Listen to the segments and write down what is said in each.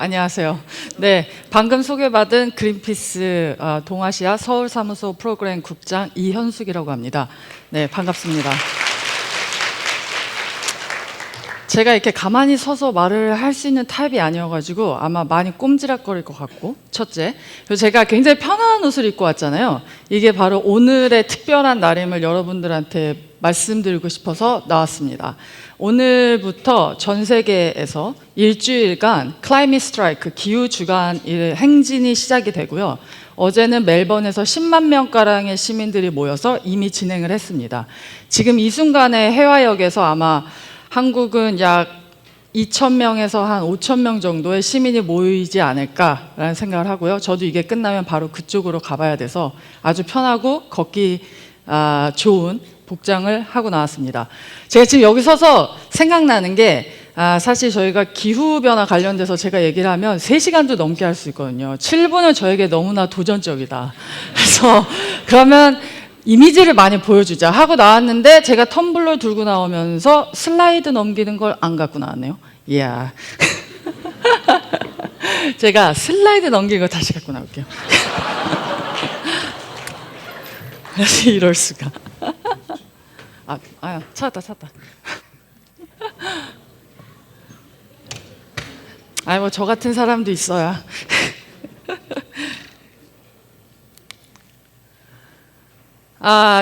안녕하세요. 네, 방금 소개받은 그린피스 동아시아 서울사무소 프로그램 국장 이현숙이라고 합니다. 네, 반갑습니다. 제가 이렇게 가만히 서서 말을 할 수 있는 타입이 아니어가지고 아마 많이 꼼지락거릴 것 같고, 첫째. 그리고 제가 굉장히 편안한 옷을 입고 왔잖아요. 이게 바로 오늘의 특별한 날임을 여러분들한테 말씀드리고 싶어서 나왔습니다. 오늘부터 전 세계에서 일주일간 클라이밋 스트라이크, 기후주간 행진이 시작이 되고요. 어제는 멜번에서 10만 명가량의 시민들이 모여서 이미 진행을 했습니다. 지금 이 순간에 해화역에서 아마 한국은 약 2,000명에서 한 5,000명 정도의 시민이 모이지 않을까라는 생각을 하고요. 저도 이게 끝나면 바로 그쪽으로 가봐야 돼서 아주 편하고 걷기 좋은 복장을 하고 나왔습니다. 제가 지금 여기 서서 생각나는 게 사실 저희가 기후변화 관련돼서 제가 얘기를 하면 3시간도 넘게 할 수 있거든요. 7분은 저에게 너무나 도전적이다. 그래서 그러면 이미지를 많이 보여주자 하고 나왔는데 제가 텀블러 들고 나오면서 슬라이드 넘기는 걸 안 갖고 나왔네요. 이야. 제가 슬라이드 넘기는 걸 다시 갖고 나올게요. 이럴 수가. 찾았다. 뭐 저 같은 사람도 있어야.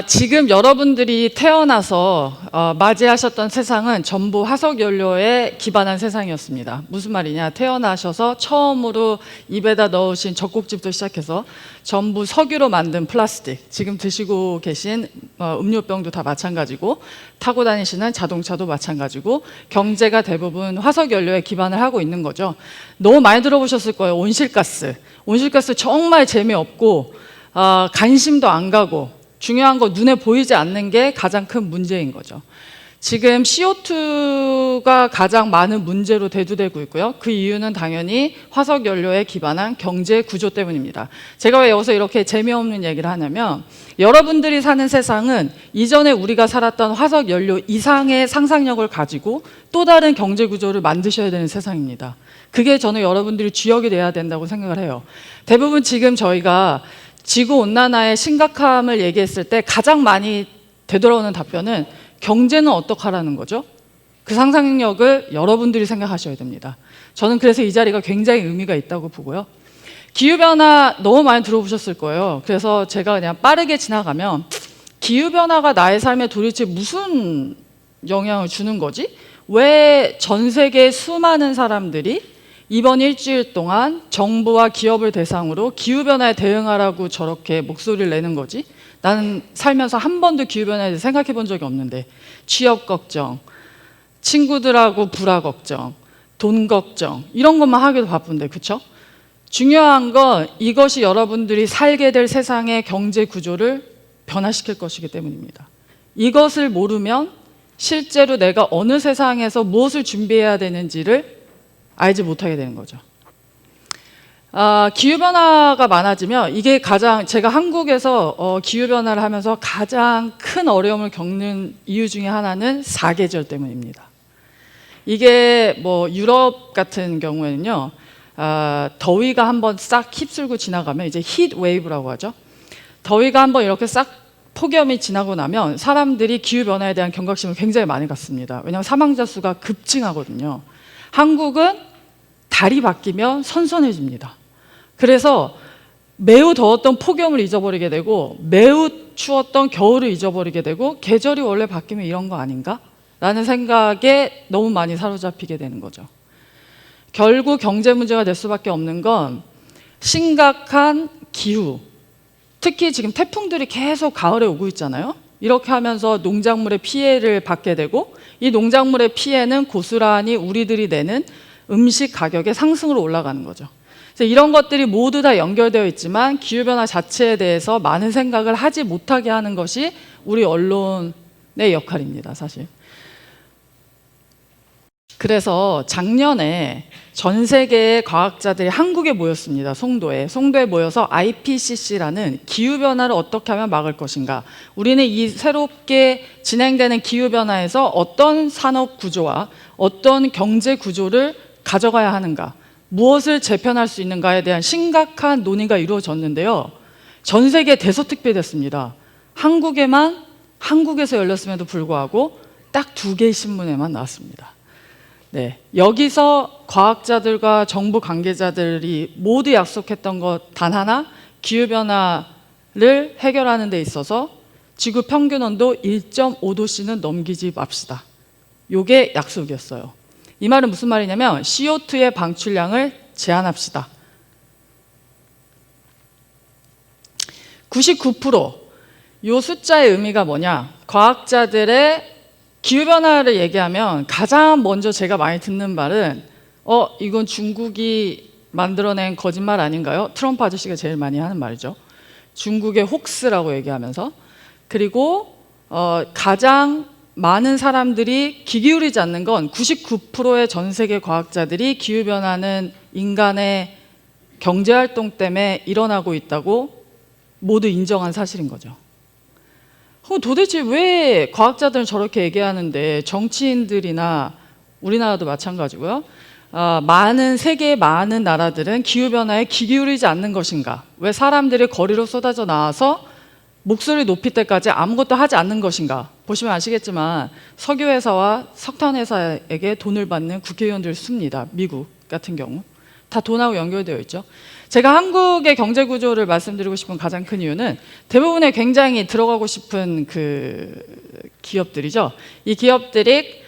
지금 여러분들이 태어나서 맞이하셨던 세상은 전부 화석연료에 기반한 세상이었습니다. 무슨 말이냐, 태어나셔서 처음으로 입에다 넣으신 젖꼭지부터 시작해서 전부 석유로 만든 플라스틱, 지금 드시고 계신 음료병도 다 마찬가지고, 타고 다니시는 자동차도 마찬가지고, 경제가 대부분 화석연료에 기반을 하고 있는 거죠. 너무 많이 들어보셨을 거예요. 온실가스 정말 재미없고 관심도 안 가고, 중요한 거 눈에 보이지 않는 게 가장 큰 문제인 거죠. 지금 CO2가 가장 많은 문제로 대두되고 있고요. 그 이유는 당연히 화석연료에 기반한 경제 구조 때문입니다. 제가 왜 여기서 이렇게 재미없는 얘기를 하냐면, 여러분들이 사는 세상은 이전에 우리가 살았던 화석연료 이상의 상상력을 가지고 또 다른 경제 구조를 만드셔야 되는 세상입니다. 그게 저는 여러분들이 주역이 돼야 된다고 생각을 해요. 대부분 지금 저희가 지구온난화의 심각함을 얘기했을 때 가장 많이 되돌아오는 답변은 경제는 어떡하라는 거죠? 그 상상력을 여러분들이 생각하셔야 됩니다. 저는 그래서 이 자리가 굉장히 의미가 있다고 보고요. 기후변화 너무 많이 들어보셨을 거예요. 그래서 제가 그냥 빠르게 지나가면, 기후변화가 나의 삶에 도대체 무슨 영향을 주는 거지? 왜 전 세계 수많은 사람들이 이번 일주일 동안 정부와 기업을 대상으로 기후변화에 대응하라고 저렇게 목소리를 내는 거지? 나는 살면서 한 번도 기후변화에 대해서 생각해 본 적이 없는데, 취업 걱정, 친구들하고 불화 걱정, 돈 걱정, 이런 것만 하기도 바쁜데, 그쵸? 중요한 건 이것이 여러분들이 살게 될 세상의 경제 구조를 변화시킬 것이기 때문입니다. 이것을 모르면 실제로 내가 어느 세상에서 무엇을 준비해야 되는지를 알지 못하게 되는 거죠. 기후변화가 많아지면 이게 가장, 제가 한국에서 기후변화를 하면서 가장 큰 어려움을 겪는 이유 중에 하나는 사계절 때문입니다. 이게 뭐 유럽 같은 경우에는요, 더위가 한번 싹 휩쓸고 지나가면 이제 히트 웨이브라고 하죠. 더위가 한번 이렇게 싹 폭염이 지나고 나면 사람들이 기후변화에 대한 경각심을 굉장히 많이 갖습니다. 왜냐하면 사망자 수가 급증하거든요. 한국은 달이 바뀌면 선선해집니다. 그래서 매우 더웠던 폭염을 잊어버리게 되고, 매우 추웠던 겨울을 잊어버리게 되고, 계절이 원래 바뀌면 이런 거 아닌가? 라는 생각에 너무 많이 사로잡히게 되는 거죠. 결국 경제 문제가 될 수밖에 없는 건 심각한 기후, 특히 지금 태풍들이 계속 가을에 오고 있잖아요. 이렇게 하면서 농작물의 피해를 받게 되고, 이 농작물의 피해는 고스란히 우리들이 내는 음식 가격의 상승으로 올라가는 거죠. 그래서 이런 것들이 모두 다 연결되어 있지만 기후변화 자체에 대해서 많은 생각을 하지 못하게 하는 것이 우리 언론의 역할입니다, 사실. 그래서 작년에 전 세계의 과학자들이 한국에 모였습니다. 송도에 모여서 IPCC라는 기후변화를 어떻게 하면 막을 것인가, 우리는 이 새롭게 진행되는 기후변화에서 어떤 산업 구조와 어떤 경제 구조를 가져가야 하는가, 무엇을 재편할 수 있는가에 대한 심각한 논의가 이루어졌는데요. 전 세계 대서특필됐습니다. 한국에서 열렸음에도 불구하고 딱 2개의 신문에만 나왔습니다. 네, 여기서 과학자들과 정부 관계자들이 모두 약속했던 것 단 하나, 기후변화를 해결하는 데 있어서 지구 평균 온도 1.5도씨는 넘기지 맙시다. 이게 약속이었어요. 이 말은 무슨 말이냐면 CO2의 방출량을 제한합시다. 99%. 이 숫자의 의미가 뭐냐? 과학자들의 기후변화를 얘기하면 가장 먼저 제가 많이 듣는 말은 이건 중국이 만들어낸 거짓말 아닌가요? 트럼프 아저씨가 제일 많이 하는 말이죠. 중국의 혹스라고 얘기하면서. 그리고 가장 많은 사람들이 귀 기울이지 않는 건 99%의 전 세계 과학자들이 기후변화는 인간의 경제활동 때문에 일어나고 있다고 모두 인정한 사실인 거죠. 그럼 도대체 왜 과학자들은 저렇게 얘기하는데 정치인들이나 우리나라도 마찬가지고요. 세계의 많은 나라들은 기후변화에 귀 기울이지 않는 것인가? 왜 사람들이 거리로 쏟아져 나와서 목소리 높일 때까지 아무것도 하지 않는 것인가? 보시면 아시겠지만 석유회사와 석탄회사에게 돈을 받는 국회의원들을 씁니다. 미국 같은 경우. 다 돈하고 연결되어 있죠. 제가 한국의 경제 구조를 말씀드리고 싶은 가장 큰 이유는 대부분의 굉장히 들어가고 싶은 그 기업들이죠. 이 기업들이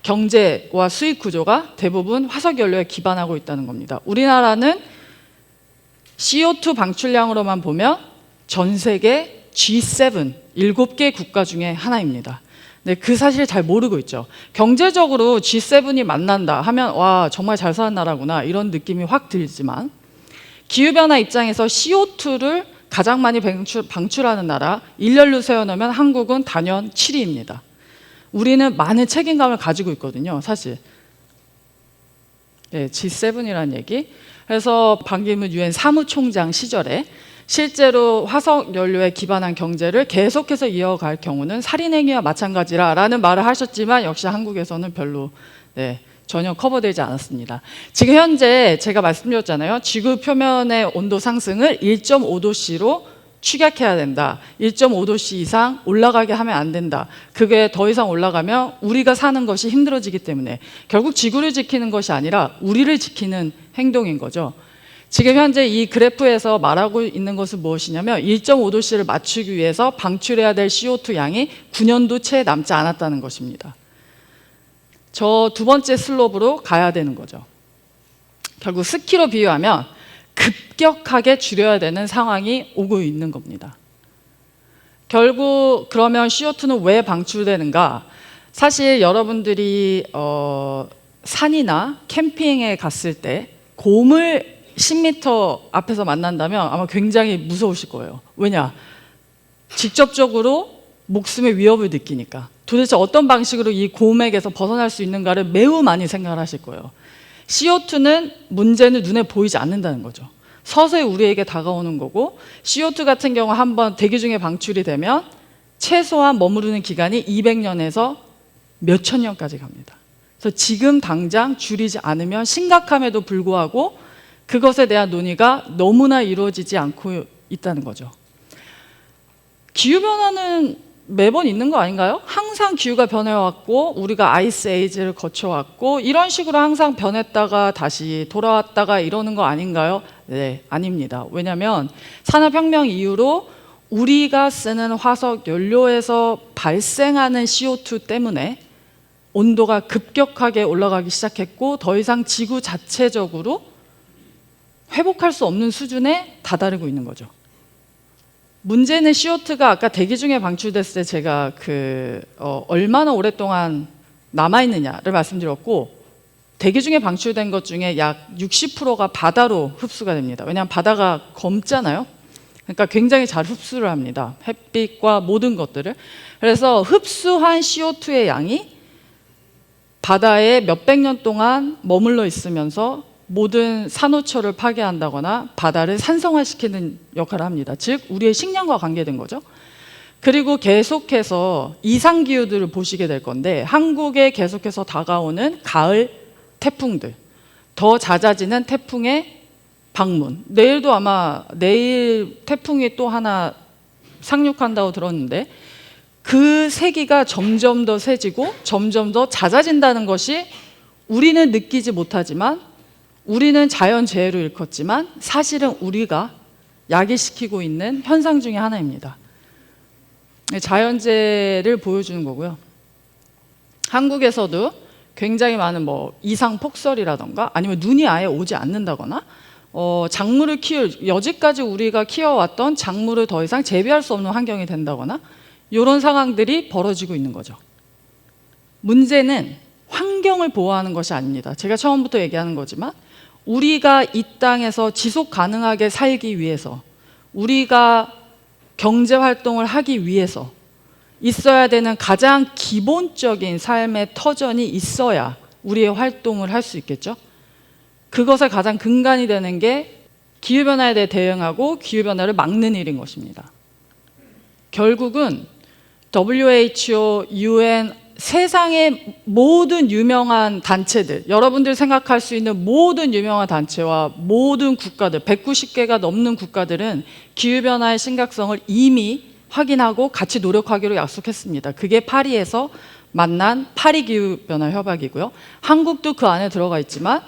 경제와 수익 구조가 대부분 화석 연료에 기반하고 있다는 겁니다. 우리나라는 CO2 방출량으로만 보면 전 세계 G7 7개 국가 중에 하나입니다. 네, 그 사실 잘 모르고 있죠. 경제적으로 G7이 만난다 하면 와 정말 잘 사는 나라구나 이런 느낌이 확 들지만 기후변화 입장에서 CO2를 가장 많이 방출하는 나라 일렬로 세워놓으면 한국은 단연 7위입니다. 우리는 많은 책임감을 가지고 있거든요. 사실 네, G7이라는 얘기. 그래서 반기문 유엔 사무총장 시절에 실제로 화석 연료에 기반한 경제를 계속해서 이어갈 경우는 살인행위와 마찬가지라는 말을 하셨지만 역시 한국에서는 별로 전혀 커버되지 않았습니다. 지금 현재 제가 말씀드렸잖아요. 지구 표면의 온도 상승을 1.5도씨로 축약해야 된다. 1.5도씨 이상 올라가게 하면 안 된다. 그게 더 이상 올라가면 우리가 사는 것이 힘들어지기 때문에 결국 지구를 지키는 것이 아니라 우리를 지키는 행동인 거죠. 지금 현재 이 그래프에서 말하고 있는 것은 무엇이냐면 1.5도씨를 맞추기 위해서 방출해야 될 CO2 양이 9년도 채 남지 않았다는 것입니다. 저 두 번째 슬롭으로 가야 되는 거죠. 결국 스키로 비유하면 급격하게 줄여야 되는 상황이 오고 있는 겁니다. 결국 그러면 CO2는 왜 방출되는가? 사실 여러분들이 산이나 캠핑에 갔을 때 곰을 10m 앞에서 만난다면 아마 굉장히 무서우실 거예요. 왜냐? 직접적으로 목숨의 위협을 느끼니까. 도대체 어떤 방식으로 이 곰에게서 벗어날 수 있는가를 매우 많이 생각을 하실 거예요. CO2는 문제는 눈에 보이지 않는다는 거죠. 서서히 우리에게 다가오는 거고 CO2 같은 경우 한번 대기 중에 방출이 되면 최소한 머무르는 기간이 200년에서 몇천 년까지 갑니다. 그래서 지금 당장 줄이지 않으면 심각함에도 불구하고 그것에 대한 논의가 너무나 이루어지지 않고 있다는 거죠. 기후변화는 매번 있는 거 아닌가요? 항상 기후가 변해왔고 우리가 아이스 에이지를 거쳐왔고 이런 식으로 항상 변했다가 다시 돌아왔다가 이러는 거 아닌가요? 네, 아닙니다. 왜냐하면 산업혁명 이후로 우리가 쓰는 화석 연료에서 발생하는 CO2 때문에 온도가 급격하게 올라가기 시작했고 더 이상 지구 자체적으로 회복할 수 없는 수준에 다다르고 있는 거죠. 문제는 CO2가 아까 대기 중에 방출됐을 때 제가 얼마나 오랫동안 남아있느냐를 말씀드렸고 대기 중에 방출된 것 중에 약 60%가 바다로 흡수가 됩니다. 왜냐하면 바다가 검잖아요. 그러니까 굉장히 잘 흡수를 합니다. 햇빛과 모든 것들을. 그래서 흡수한 CO2의 양이 바다에 몇백 년 동안 머물러 있으면서 모든 산호초를 파괴한다거나 바다를 산성화시키는 역할을 합니다. 즉 우리의 식량과 관계된 거죠. 그리고 계속해서 이상기후들을 보시게 될 건데 한국에 계속해서 다가오는 가을 태풍들 더 잦아지는 태풍의 방문. 내일도 아마 내일 태풍이 또 하나 상륙한다고 들었는데 그 세기가 점점 더 세지고 점점 더 잦아진다는 것이 우리는 느끼지 못하지만 우리는 자연재해로 일컫지만 사실은 우리가 야기시키고 있는 현상 중에 하나입니다. 자연재해를 보여주는 거고요. 한국에서도 굉장히 많은 이상 폭설이라던가 아니면 눈이 아예 오지 않는다거나 작물을 여지까지 우리가 키워왔던 작물을 더 이상 재배할 수 없는 환경이 된다거나 이런 상황들이 벌어지고 있는 거죠. 문제는 환경을 보호하는 것이 아닙니다. 제가 처음부터 얘기하는 거지만 우리가 이 땅에서 지속 가능하게 살기 위해서 우리가 경제 활동을 하기 위해서 있어야 되는 가장 기본적인 삶의 터전이 있어야 우리의 활동을 할 수 있겠죠. 그것의 가장 근간이 되는 게 기후변화에 대해 대응하고 기후변화를 막는 일인 것입니다. 결국은 WHO, UN, 세상의 모든 유명한 단체들, 여러분들 생각할 수 있는 모든 유명한 단체와 모든 국가들, 190개가 넘는 국가들은 기후변화의 심각성을 이미 확인하고 같이 노력하기로 약속했습니다. 그게 파리에서 만난 파리 기후변화 협약이고요. 한국도 그 안에 들어가 있지만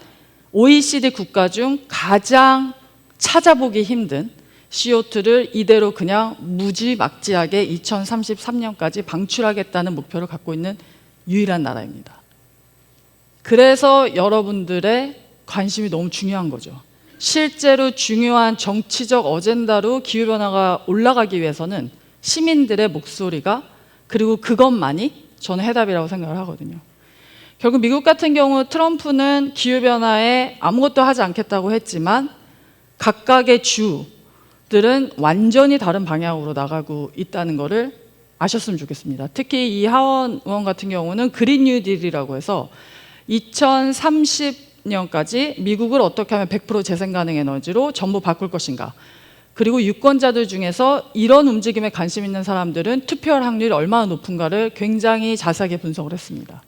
OECD 국가 중 가장 찾아보기 힘든 CO2를 이대로 그냥 무지막지하게 2033년까지 방출하겠다는 목표를 갖고 있는 유일한 나라입니다. 그래서 여러분들의 관심이 너무 중요한 거죠. 실제로 중요한 정치적 어젠다로 기후변화가 올라가기 위해서는 시민들의 목소리가 그리고 그것만이 저는 해답이라고 생각을 하거든요. 결국 미국 같은 경우 트럼프는 기후변화에 아무것도 하지 않겠다고 했지만 각각의 주들은 완전히 다른 방향으로 나가고 있다는 것을 아셨으면 좋겠습니다. 특히 이 하원 의원 같은 경우는 그린 뉴딜이라고 해서 2030년까지 미국을 어떻게 하면 100% 재생 가능 에너지로 전부 바꿀 것인가. 그리고 유권자들 중에서 이런 움직임에 관심 있는 사람들은 투표할 확률이 얼마나 높은가를 굉장히 자세하게 분석을 했습니다.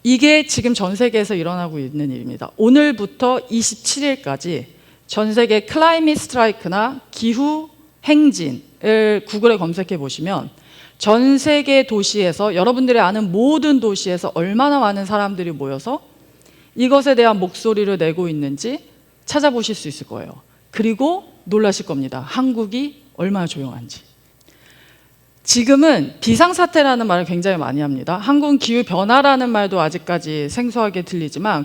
이게 지금 전 세계에서 일어나고 있는 일입니다. 오늘부터 27일까지 전 세계 클라이밋 스트라이크나 기후 행진을 구글에 검색해 보시면 전 세계 도시에서 여러분들이 아는 모든 도시에서 얼마나 많은 사람들이 모여서 이것에 대한 목소리를 내고 있는지 찾아보실 수 있을 거예요. 그리고 놀라실 겁니다. 한국이 얼마나 조용한지. 지금은 비상사태라는 말을 굉장히 많이 합니다. 한국은 기후변화라는 말도 아직까지 생소하게 들리지만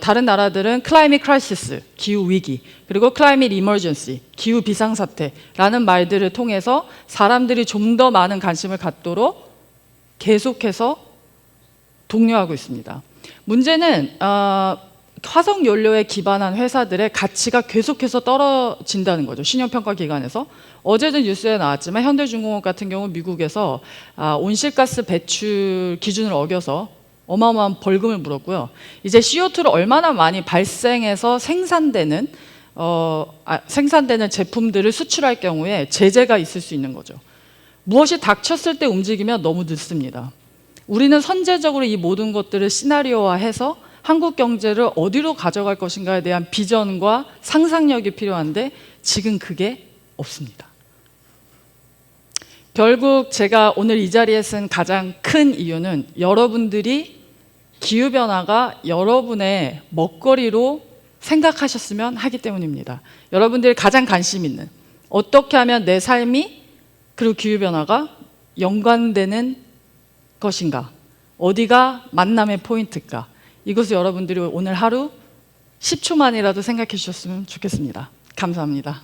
다른 나라들은 클라이밋 크라이시스, 기후위기, 그리고 클라이밋 이머전시, 기후비상사태라는 말들을 통해서 사람들이 좀 더 많은 관심을 갖도록 계속해서 독려하고 있습니다. 문제는 화석연료에 기반한 회사들의 가치가 계속해서 떨어진다는 거죠. 신용평가 기관에서. 어제도 뉴스에 나왔지만 현대중공업 같은 경우 미국에서 온실가스 배출 기준을 어겨서 어마어마한 벌금을 물었고요. 이제 CO2를 얼마나 많이 발생해서 생산되는 제품들을 수출할 경우에 제재가 있을 수 있는 거죠. 무엇이 닥쳤을 때 움직이면 너무 늦습니다. 우리는 선제적으로 이 모든 것들을 시나리오화해서 한국 경제를 어디로 가져갈 것인가에 대한 비전과 상상력이 필요한데 지금 그게 없습니다. 결국 제가 오늘 이 자리에 쓴 가장 큰 이유는 여러분들이 기후변화가 여러분의 먹거리로 생각하셨으면 하기 때문입니다. 여러분들이 가장 관심 있는 어떻게 하면 내 삶이 그리고 기후변화가 연관되는 것인가, 어디가 만남의 포인트일까, 이것을 여러분들이 오늘 하루 10초만이라도 생각해 주셨으면 좋겠습니다. 감사합니다.